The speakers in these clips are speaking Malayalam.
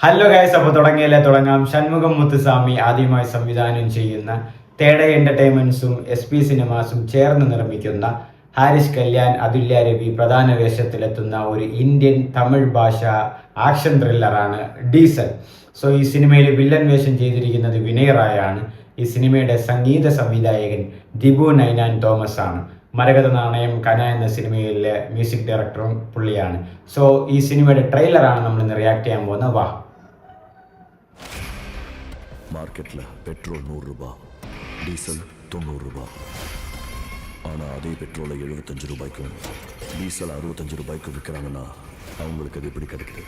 ഹലോ ഗൈസ്, അപ്പോൾ തുടങ്ങാം. ഷൺമുഖം മുത്തുസ്വാമി ആദ്യമായി സംവിധാനം ചെയ്യുന്ന തേട എന്റർടൈൻമെന്റ്സും SP സിനിമാസും ചേർന്ന് നിർമ്മിക്കുന്ന ഹാരിസ് കല്യാൺ, അതുല്യ രവി പ്രധാന വേഷത്തിലെത്തുന്ന ഒരു ഇന്ത്യൻ തമിഴ് ഭാഷ ആക്ഷൻ ത്രില്ലറാണ് ഡീസൽ. സോ ഈ സിനിമയിൽ വില്ലൻ വേഷം ചെയ്തിരിക്കുന്നത് വിനയ് റായാണ്. ഈ സിനിമയുടെ സംഗീത സംവിധായകൻ ദിബു നൈനാൻ തോമസ് ആണ്. മരകത നാണയം കന എന്ന സിനിമയിലെ മ്യൂസിക് ഡയറക്ടറും പുള്ളിയാണ്. സോ ഈ സിനിമയുടെ ട്രെയിലറാണ് നമ്മൾ ഇന്ന് റിയാക്ട് ചെയ്യാൻ പോകുന്നത്. വാ. மார்க்கெட்டில் பெட்ரோல் 100 ரூபாய், டீசல் 90 ரூபாய். ஆனால் அதே பெட்ரோலை 75 ரூபாய்க்கும் டீசல் 65 ரூபாய்க்கும் விற்கிறாங்கன்னா அவங்களுக்கு அது எப்படி கிடைக்குது?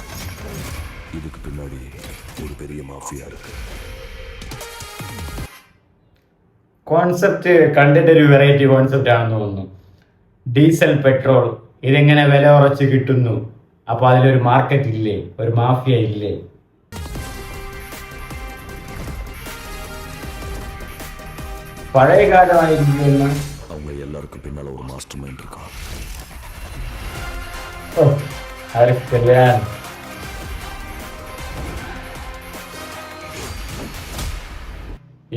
இதுக்கு பின்னாடி ஒரு பெரிய மாஃபியா இருக்கு. കോൺസെപ്റ്റ് കണ്ടിട്ട് ഒരു വെറൈറ്റി കോൺസെപ്റ്റ് ആണെന്ന് തോന്നുന്നു. ഡീസൽ പെട്രോൾ ഇതെങ്ങനെ വില കുറച്ച് കിട്ടുന്നു, അപ്പോൾ അതിലൊരു മാർക്കറ്റ് ഇല്ലേ, ഒരു മാഫിയ ഇല്ലേ? പഴയ കാലമായിരിക്കും. அவங்க எல்லாருக்கும் பின்னால ஒரு மாஸ்டர் மைண்ட் இருக்கான். ഹാരിസ് കല്യാൺ.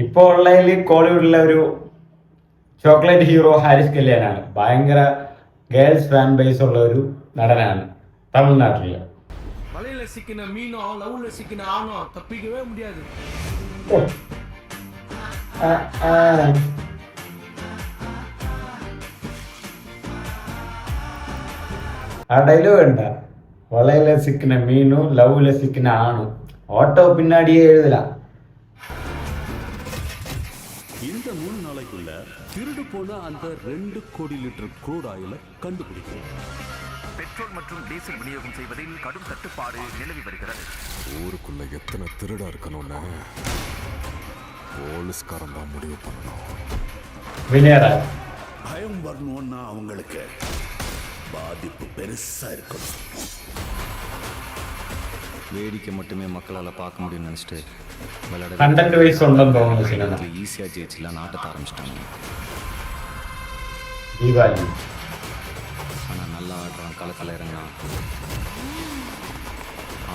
ഇപ്പോൾ ഉള്ളതിൽ കോളിവുഡിലെ ഒരു ചോക്ലേറ്റ് ഹീറോ ഹാരിസ് കല്യാണാണ്. ഭയങ്കര ഗേൾസ് ഫാൻ ബേസ് ഉള്ള ഒരു നടനാണ് തമിഴ്നാട്ടില്. வலையில சிக்கின மீனும் லவ்ல சிக்கின ஆணும் தப்பிக்கவே முடியாது. ആ ഡയലോഗ് വേണ്ട. വലയില സിക്കുന്ന മീനും ലவ்ல സിക്കുന്ന ആണും ഓട്ടോ പിന്നാടിயே எழுதலாம். இந்த 3 நாளைக்குள்ள திருடு போன அந்த 2 கோடி லிட்டர் க்ரூட் ஆயிலை கண்டுபிடிக்கும். பெட்ரோல் மற்றும் டீசல் விநியோகம் செய்வதில் கடும் தட்டுப்பாடு நிலவி வருகிறது. ஊருக்குள்ள எத்தனை திருடா இருக்கணும்னு போலீஸ்காரன் தான் முடிவு பண்ணணும். பயம் வரணும்னா அவங்களுக்கு பாதிப்பு பெருசா இருக்கணும். வேடிக்கை மட்டுமே மக்களால் பார்க்க முடியும்னு நினச்சிட்டு கண்டென்ட் வைஸ் உണ്ടെന്ന് തോന്നുന്നു സിനിമ. ஈஸியாக ஜெயிச்சுலாம் நாட்டத்தை ஆரம்பிச்சிட்டாங்க. தீபாவளி ஆனால் நல்லா ஆடுறான், களத்தில் இறங்கினான்.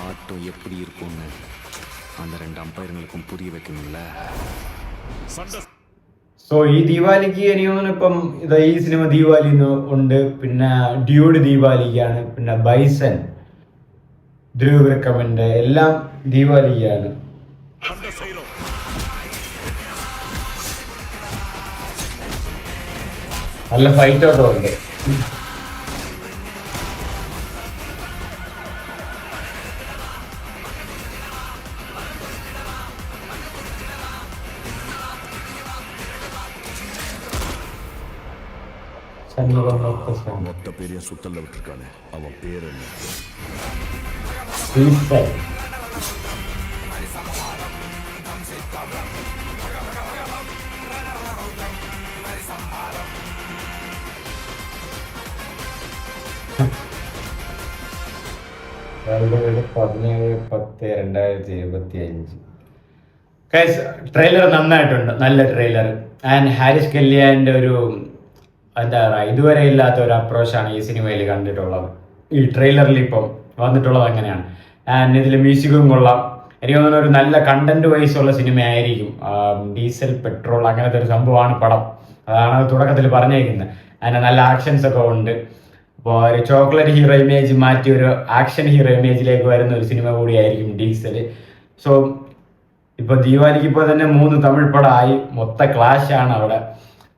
ஆட்டம் எப்படி இருக்கும்னு அந்த 2 അമ്പയറുകൾക്കും പുതിയ വെക്കുന്നില്ല. സോ ഈ ദീപാവലിക്ക് എനിക്ക് തോന്നുന്നു ഇപ്പം ഈ സിനിമ ദീപാവലി ഉണ്ട്, പിന്നെ ഡ്യൂഡ് ദീപാവലിക്കാണ്, പിന്നെ ബൈസൺ ധ്രുവ് വിക്രമിന്റെ എല്ലാം ദീപാവലിക്കാണ്. നല്ല ഫൈറ്റ് ഔട്ടോ ഉണ്ട്. மொத்த பேரையும் சுத்தல்ல விட்டுருக்கானே, அவன் பேர் என்ன? ട്രെയിലർ നന്നായിട്ടുണ്ട്, നല്ല ട്രെയിലർ. ആൻഡ് ഹാരിസ് കല്യാണിന്റെ ഒരു എന്താ പറയുക, ഇതുവരെ ഇല്ലാത്ത ഒരു അപ്രോച്ചാണ് ഈ സിനിമയിൽ കണ്ടിട്ടുള്ളത്. ഈ ട്രെയിലറിൽ ഇപ്പം വന്നിട്ടുള്ളത് അങ്ങനെയാണ്. ആൻഡ് ഇതിൽ മ്യൂസിക്കും കൊള്ളാം. എനിക്ക് തോന്നുന്ന ഒരു നല്ല കണ്ടന്റ് വൈസ് ഉള്ള സിനിമയായിരിക്കും. ഡീസൽ പെട്രോൾ അങ്ങനത്തെ ഒരു സംഭവമാണ് പടം. അതാണ് തുടക്കത്തിൽ പറഞ്ഞേക്കുന്നത്. അതിന് നല്ല ആക്ഷൻസ് ഒക്കെ ഉണ്ട്. അപ്പോൾ ഒരു ചോക്ലേറ്റ് ഹീറോ ഇമേജ് മാറ്റി ഒരു ആക്ഷൻ ഹീറോ ഇമേജിലേക്ക് വരുന്ന ഒരു സിനിമ കൂടിയായിരിക്കും ഡീസൽ. സോ ഇപ്പോൾ ദീപാവലിക്ക് ഇപ്പോൾ തന്നെ 3 തമിഴ് പടമായി. മൊത്ത ക്ലാഷാണ് അവിടെ.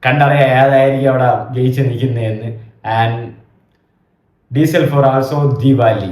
കണ്ടറിയാം ഏതായിരിക്കും അവിടെ ജയിച്ച് നിൽക്കുന്നതെന്ന്. And diesel for also Deepavali.